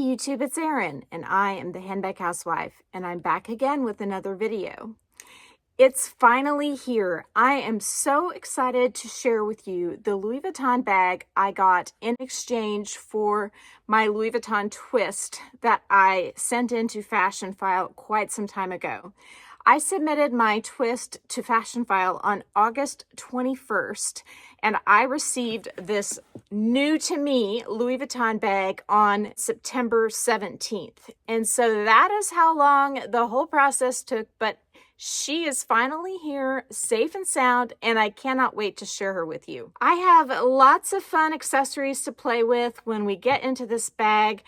YouTube, it's Erin, and I am the Handbag Housewife, and I'm back again with another video. It's finally here. I am so excited to share with you the Louis Vuitton bag I got in exchange for my Louis Vuitton Twist that I sent into Fashionphile quite some time ago. I submitted my twist to Fashionphile on August 21st, and I received this new to me Louis Vuitton bag on September 17th. And so that is how long the whole process took, but she is finally here, safe and sound, and I cannot wait to share her with you. I have lots of fun accessories to play with when we get into this bag.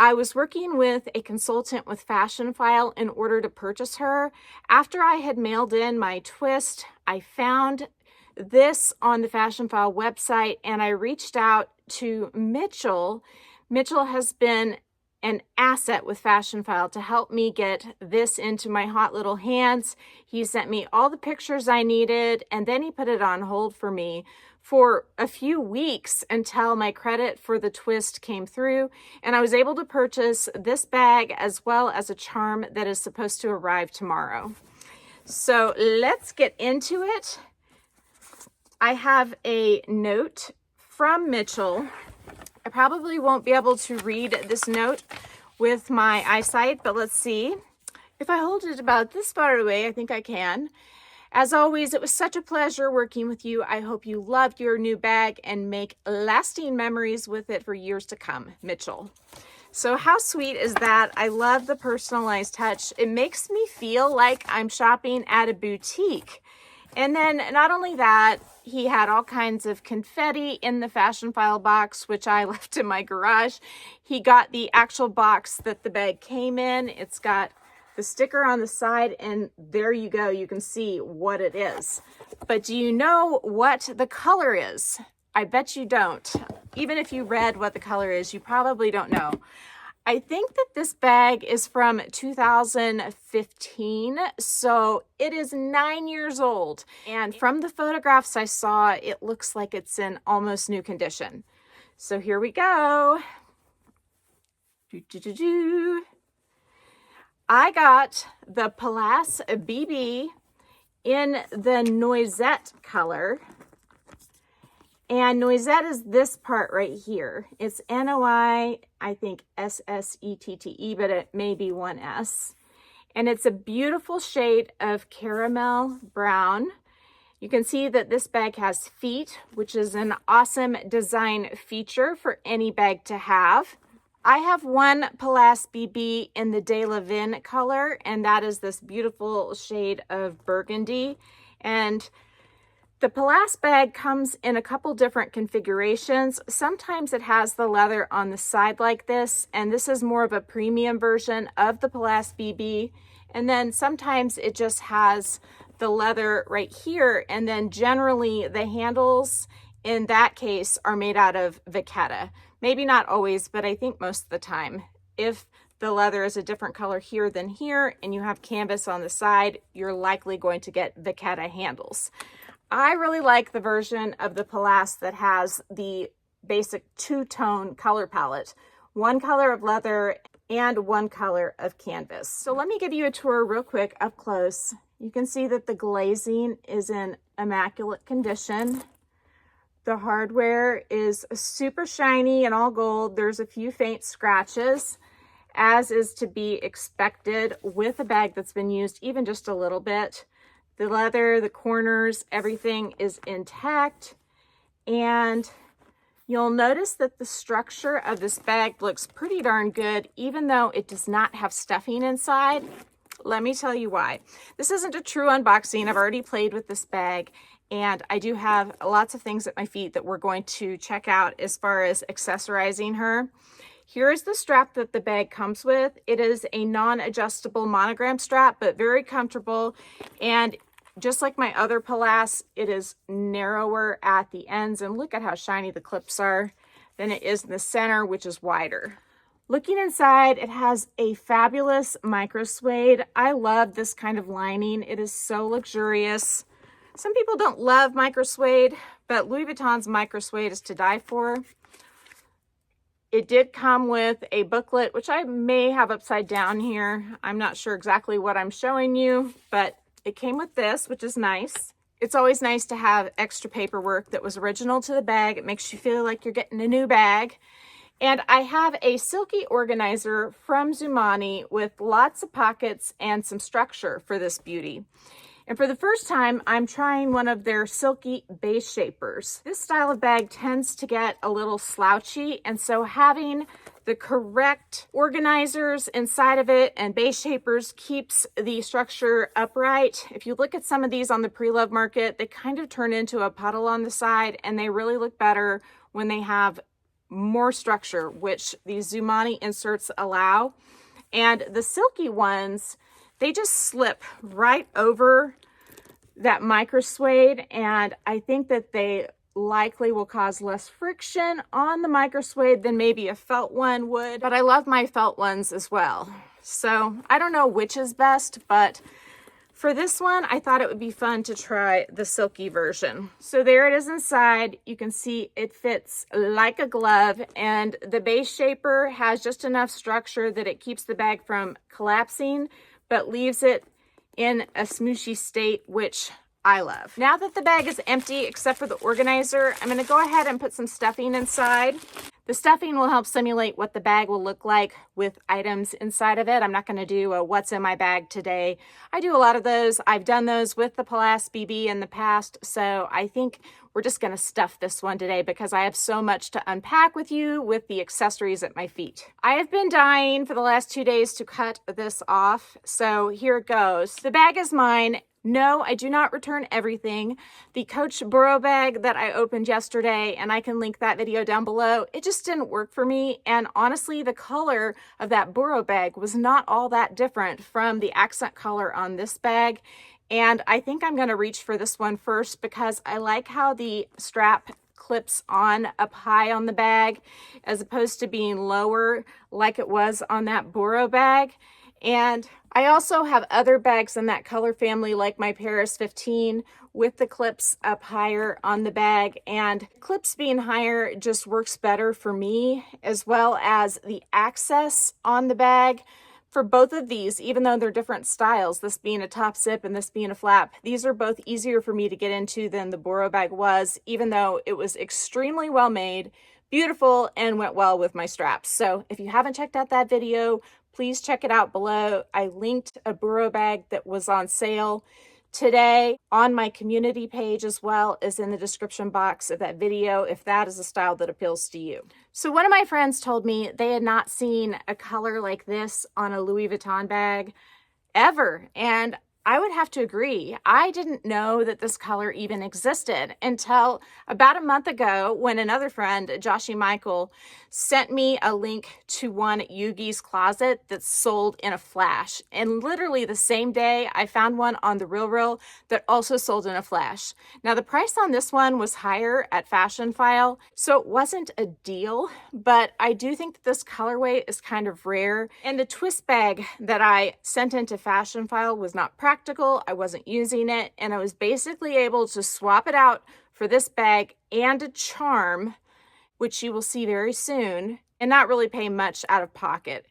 I was working with a consultant with Fashionphile in order to purchase her. After I had mailed in my twist, I found this on the Fashionphile website and I reached out to Mitchell. Mitchell has been an asset with Fashionphile to help me get this into my hot little hands. He sent me all the pictures I needed, and then he put it on hold for me for a few weeks until my credit for the twist came through, and I was able to purchase this bag as well as a charm that is supposed to arrive tomorrow. So let's get into it. I have a note from Mitchell. I probably won't be able to read this note with my eyesight, but let's see. If I hold it about this far away, I think I can. As always, it was such a pleasure working with you. I hope you loved your new bag and make lasting memories with it for years to come, Mitchell. So how sweet is that? I love the personalized touch. It makes me feel like I'm shopping at a boutique. And then not only that, he had all kinds of confetti in the Fashionphile box, which I left in my garage. He got the actual box that the bag came in. It's got the sticker on the side, and there you go. You can see what it is. But do you know what the color is? I bet you don't. Even if you read what the color is, you probably don't know. I think that this bag is from 2015, so it is 9 years old. And from the photographs I saw, it looks like it's in almost new condition. So here we go. I got the Pallas BB in the Noisette color. And Noisette is this part right here. It's N-O-I, I think S-S-E-T-T-E, but it may be one S. And it's a beautiful shade of caramel brown. You can see that this bag has feet, which is an awesome design feature for any bag to have. I have one Pallas BB in the De La Vin color, and that is this beautiful shade of burgundy. And the Pallas bag comes in a couple different configurations. Sometimes it has the leather on the side like this, and this is more of a premium version of the Pallas BB. And then sometimes it just has the leather right here, and then generally the handles in that case are made out of vachetta. Maybe not always, but I think most of the time. If the leather is a different color here than here, and you have canvas on the side, you're likely going to get vachetta handles. I really like the version of the Pallas that has the basic two-tone color palette. One color of leather and one color of canvas. So let me give you a tour real quick up close. You can see that the glazing is in immaculate condition. The hardware is super shiny and all gold. There's a few faint scratches, as is to be expected with a bag that's been used even just a little bit. The leather, the corners, everything is intact. And you'll notice that the structure of this bag looks pretty darn good, even though it does not have stuffing inside. Let me tell you why. This isn't a true unboxing. I've already played with this bag, and I do have lots of things at my feet that we're going to check out as far as accessorizing her. Here is the strap that the bag comes with. It is a non-adjustable monogram strap, but very comfortable. And just like my other Pallas, it is narrower at the ends, and look at how shiny the clips are than it is in the center, which is wider. Looking inside, it has a fabulous micro suede. I love this kind of lining. It is so luxurious. Some people don't love micro suede, but Louis Vuitton's micro suede is to die for. It did come with a booklet, which I may have upside down here. I'm not sure exactly what I'm showing you, but it came with this, which is nice. It's always nice to have extra paperwork that was original to the bag. It makes you feel like you're getting a new bag. And I have a silky organizer from Zumani with lots of pockets and some structure for this beauty. And for the first time, I'm trying one of their silky base shapers. This style of bag tends to get a little slouchy, and so having the correct organizers inside of it and base shapers keeps the structure upright. If you look at some of these on the pre-love market, they kind of turn into a puddle on the side, and they really look better when they have more structure, which these Zumani inserts allow. And the silky ones, they just slip right over that micro suede, and I think that they likely will cause less friction on the micro suede than maybe a felt one would, but I love my felt ones as well. So I don't know which is best, but for this one, I thought it would be fun to try the silky version. So there it is inside. You can see it fits like a glove, and the base shaper has just enough structure that it keeps the bag from collapsing, but leaves it in a smooshy state, which I love. Now that the bag is empty, except for the organizer, I'm gonna go ahead and put some stuffing inside. The stuffing will help simulate what the bag will look like with items inside of it. I'm not gonna do a what's in my bag today. I do a lot of those. I've done those with the Pallas BB in the past, so I think we're just gonna stuff this one today because I have so much to unpack with you with the accessories at my feet. I have been dying for the last 2 days to cut this off, so here it goes. The bag is mine. No, I do not return everything. The Coach Burrow bag that I opened yesterday, and I can link that video down below, it just didn't work for me. And honestly, the color of that Burrow bag was not all that different from the accent color on this bag. And I think I'm going to reach for this one first because I like how the strap clips on up high on the bag as opposed to being lower like it was on that Burrow bag. And I also have other bags in that color family like my Paris 15 with the clips up higher on the bag, and clips being higher just works better for me, as well as the access on the bag. For both of these, even though they're different styles, this being a top zip and this being a flap, these are both easier for me to get into than the Burrow bag was, even though it was extremely well made, beautiful, and went well with my straps. So if you haven't checked out that video, please check it out below. I linked a Burrow bag that was on sale today on my community page, as well as in the description box of that video, if that is a style that appeals to you. So one of my friends told me they had not seen a color like this on a Louis Vuitton bag ever, and I would have to agree. I didn't know that this color even existed until about a month ago when another friend, Joshy Michael, sent me a link to one at Yugi's Closet that's sold in a flash. And literally the same day, I found one on the Real that also sold in a flash. Now the price on this one was higher at Fashionphile, so it wasn't a deal, but I do think that this colorway is kind of rare. And the twist bag that I sent into Fashionphile was not practical. I wasn't using it, and I was basically able to swap it out for this bag and a charm, which you will see very soon, and not really pay much out of pocket.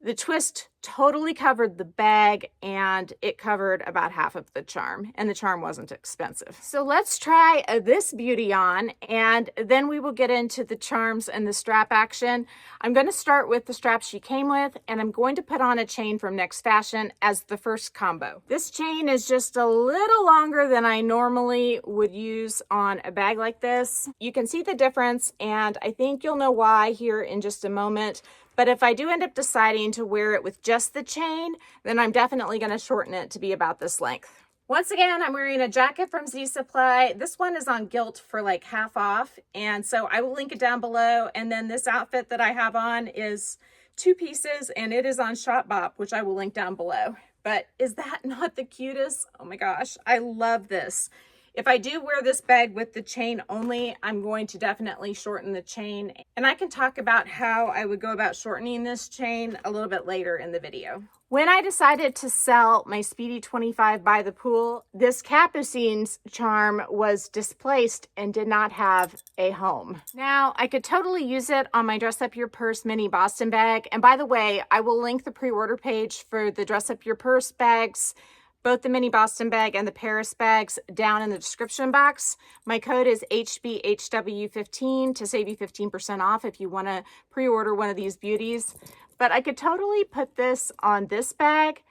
The twist totally covered the bag, and it covered about half of the charm, and the charm wasn't expensive. So let's try this beauty on, and then we will get into the charms and the strap action. I'm going to start with the straps she came with, and I'm going to put on a chain from Next Fashion as the first combo. This chain is just a little longer than I normally would use on a bag like this. You can see the difference, and I think you'll know why here in just a moment. But if I do end up deciding to wear it with just the chain, then I'm definitely going to shorten it to be about this length. Once again, I'm wearing a jacket from Z Supply. This one is on Gilt for like half off, and so I will link it down below. And then this outfit that I have on is 2 pieces, and it is on Shopbop, which I will link down below. But is that not the cutest? Oh my gosh, I love this. If I do wear this bag with the chain only, I'm going to definitely shorten the chain. And I can talk about how I would go about shortening this chain a little bit later in the video. When I decided to sell my Speedy 25 by the pool, this Capucines charm was displaced and did not have a home. Now, I could totally use it on my Dress Up Your Purse mini Boston bag. And by the way, I will link the pre-order page for the Dress Up Your Purse bags, both the mini Boston bag and the Paris bags, down in the description box. My code is HBHW15 to save you 15% off if you want to pre-order one of these beauties. But I could totally put this on this bag.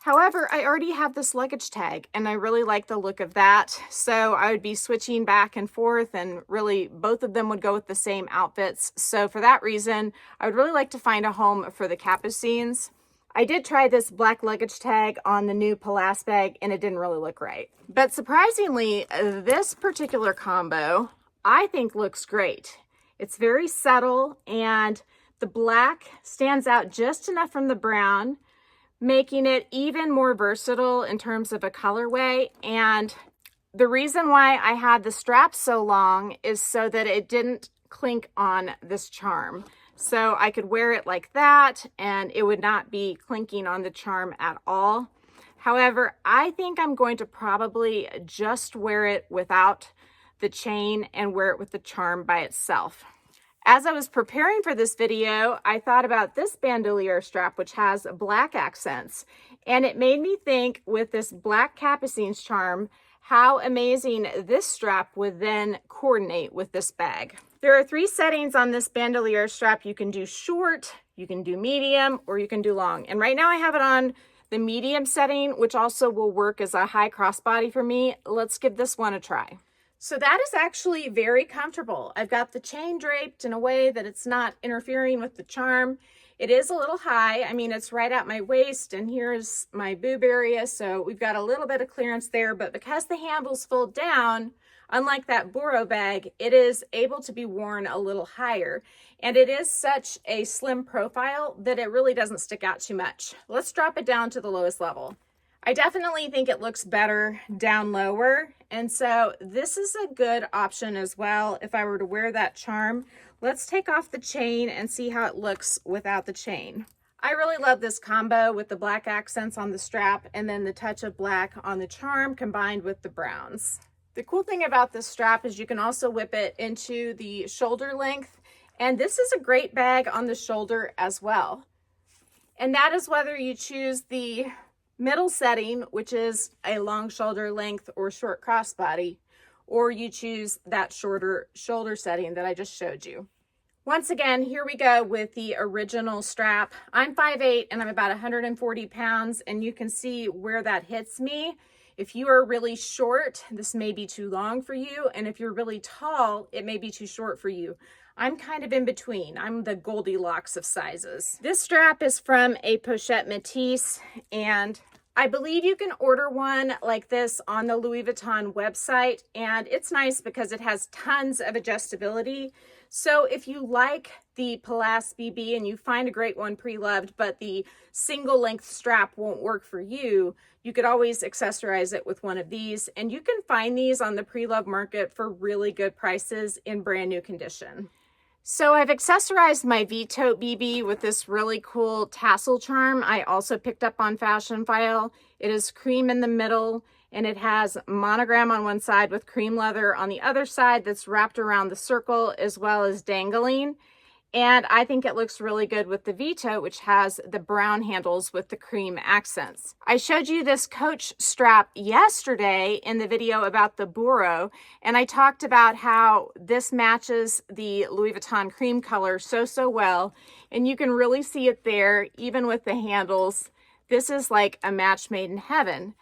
However, I already have this luggage tag and I really like the look of that. So I would be switching back and forth, and really both of them would go with the same outfits. So for that reason, I would really like to find a home for the Capucines. I did try this black luggage tag on the new Pallas bag and it didn't really look right. But surprisingly, this particular combo I think looks great. It's very subtle and the black stands out just enough from the brown, making it even more versatile in terms of a colorway. And the reason why I had the strap so long is so that it didn't clink on this charm. So I could wear it like that and it would not be clinking on the charm at all. However, I think I'm going to probably just wear it without the chain and wear it with the charm by itself. As I was preparing for this video, I thought about this bandolier strap, which has black accents. And it made me think, with this black Capucines charm, how amazing this strap would then coordinate with this bag. There are 3 settings on this bandolier strap. You can do short, you can do medium, or you can do long. And right now I have it on the medium setting, which also will work as a high crossbody for me. Let's give this one a try. So that is actually very comfortable. I've got the chain draped in a way that it's not interfering with the charm. It is a little high. I mean, it's right at my waist, and here's my boob area. So we've got a little bit of clearance there, but because the handles fold down, unlike that Boro bag, it is able to be worn a little higher. And it is such a slim profile that it really doesn't stick out too much. Let's drop it down to the lowest level. I definitely think it looks better down lower. And so this is a good option as well if I were to wear that charm. Let's take off the chain and see how it looks without the chain. I really love this combo with the black accents on the strap and then the touch of black on the charm combined with the browns. The cool thing about this strap is you can also whip it into the shoulder length. And this is a great bag on the shoulder as well. And that is whether you choose the middle setting, which is a long shoulder length or short crossbody, or you choose that shorter shoulder setting that I just showed you. Once again, here we go with the original strap. I'm 5'8" and I'm about 140 pounds, and you can see where that hits me. If you are really short, this may be too long for you, and if you're really tall, it may be too short for you. I'm kind of in between. I'm the Goldilocks of sizes. This strap is from a Pochette Métis, and I believe you can order one like this on the Louis Vuitton website, and it's nice because it has tons of adjustability. So if you like the Pallas BB and you find a great one pre-loved, but the single length strap won't work for you, you could always accessorize it with one of these. And you can find these on the pre-loved market for really good prices in brand new condition. So I've accessorized my V-Tote BB with this really cool tassel charm I also picked up on Fashionphile. It is cream in the middle, and it has monogram on one side with cream leather on the other side that's wrapped around the circle as well as dangling. And I think it looks really good with the V-Tote, which has the brown handles with the cream accents. I showed you this Coach strap yesterday in the video about the Boro, and I talked about how this matches the Louis Vuitton cream color so well, and you can really see it there, even with the handles. This is like a match made in heaven.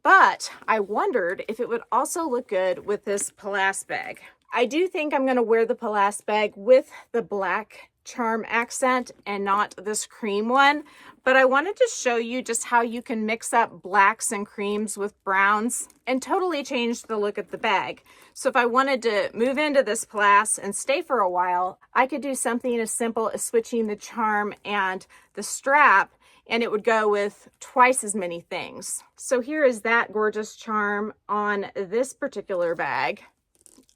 But I wondered if it would also look good with this Pallas bag. I do think I'm going to wear the Pallas bag with the black charm accent and not this cream one. But I wanted to show you just how you can mix up blacks and creams with browns and totally change the look of the bag. So if I wanted to move into this Pallas and stay for a while, I could do something as simple as switching the charm and the strap and it would go with twice as many things. So here is that gorgeous charm on this particular bag.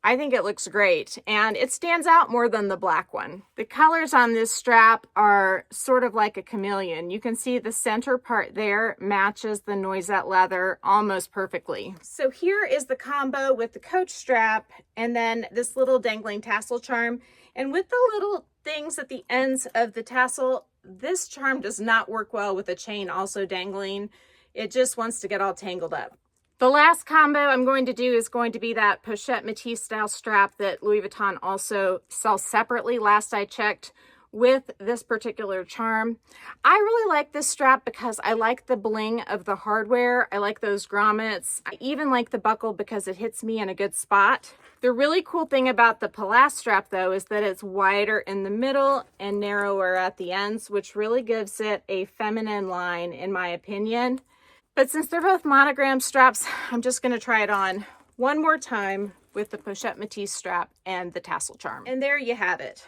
I think it looks great, and it stands out more than the black one. The colors on this strap are sort of like a chameleon. You can see the center part there matches the noisette leather almost perfectly. So here is the combo with the coach strap and then this little dangling tassel charm. And with the little things at the ends of the tassel, this charm does not work well with a chain also dangling. It just wants to get all tangled up. The last combo I'm going to do is going to be that pochette Matisse style strap that Louis Vuitton also sells separately last I checked, with this particular charm. I really like this strap because I like the bling of the hardware. I like those grommets. I even like the buckle because it hits me in a good spot. The really cool thing about the Pallas strap though is that it's wider in the middle and narrower at the ends, which really gives it a feminine line in my opinion. But since they're both monogram straps, I'm just going to try it on one more time with the pochette Matisse strap and the tassel charm. And there you have it.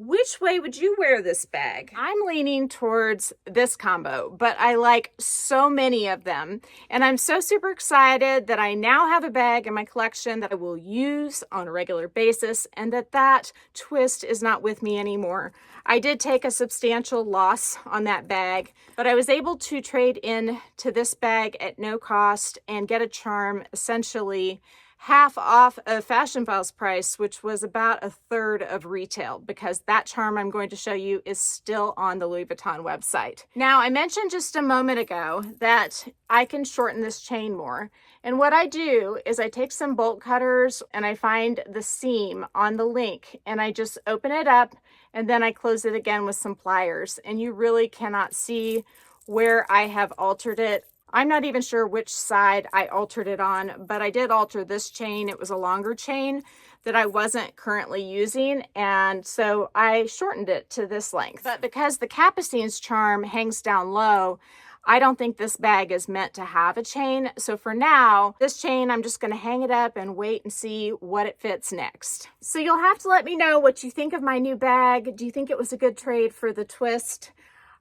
Which way would you wear this bag? I'm leaning towards this combo, but I like so many of them. And I'm so super excited that I now have a bag in my collection that I will use on a regular basis and that twist is not with me anymore. I did take a substantial loss on that bag, but I was able to trade in to this bag at no cost and get a charm essentially half off of Fashionphile's price, which was about a third of retail, because that charm I'm going to show you is still on the Louis Vuitton website. Now, I mentioned just a moment ago that I can shorten this chain more. And what I do is I take some bolt cutters and I find the seam on the link and I just open it up and then I close it again with some pliers. And you really cannot see where I have altered it. I'm not even sure which side I altered it on, but I did alter this chain. It was a longer chain that I wasn't currently using, and so I shortened it to this length. But because the Capucine's charm hangs down low, I don't think this bag is meant to have a chain. So for now, this chain, I'm just going to hang it up and wait and see what it fits next. So you'll have to let me know what you think of my new bag. Do you think it was a good trade for the twist?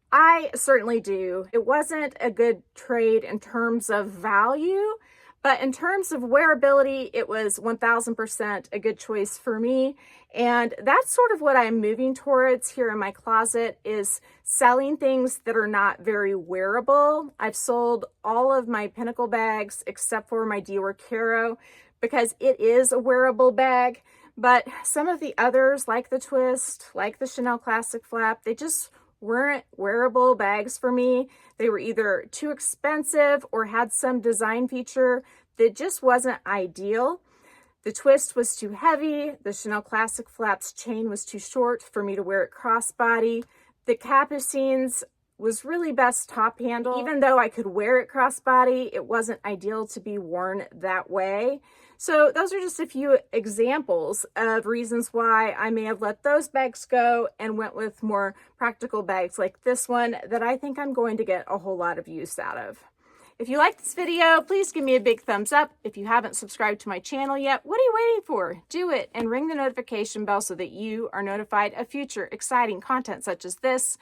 I certainly do. It wasn't a good trade in terms of value, but in terms of wearability, it was 1000% a good choice for me. And that's sort of what I'm moving towards here in my closet, is selling things that are not very wearable. I've sold all of my Pinnacle bags except for my Dior Caro because it is a wearable bag. But some of the others, like the Twist, like the Chanel Classic Flap, they just weren't wearable bags for me. They were either too expensive or had some design feature that just wasn't ideal. The Twist was too heavy. The Chanel Classic Flap's chain was too short for me to wear it crossbody. The Capucine's was really best top handle. Even though I could wear it crossbody, it wasn't ideal to be worn that way. So those are just a few examples of reasons why I may have let those bags go and went with more practical bags like this one that I think I'm going to get a whole lot of use out of. If you like this video, please give me a big thumbs up. If you haven't subscribed to my channel yet, what are you waiting for? Do it and ring the notification bell so that you are notified of future exciting content such as this.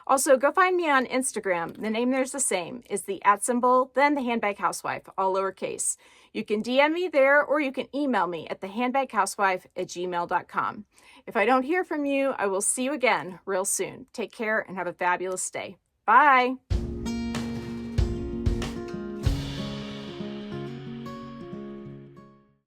Also, go find me on Instagram. The name there's the same, is the @ then the Handbag Housewife, all lowercase. You can DM me there or you can email me at thehandbaghousewife@gmail.com. If I don't hear from you, I will see you again real soon. Take care and have a fabulous day. Bye.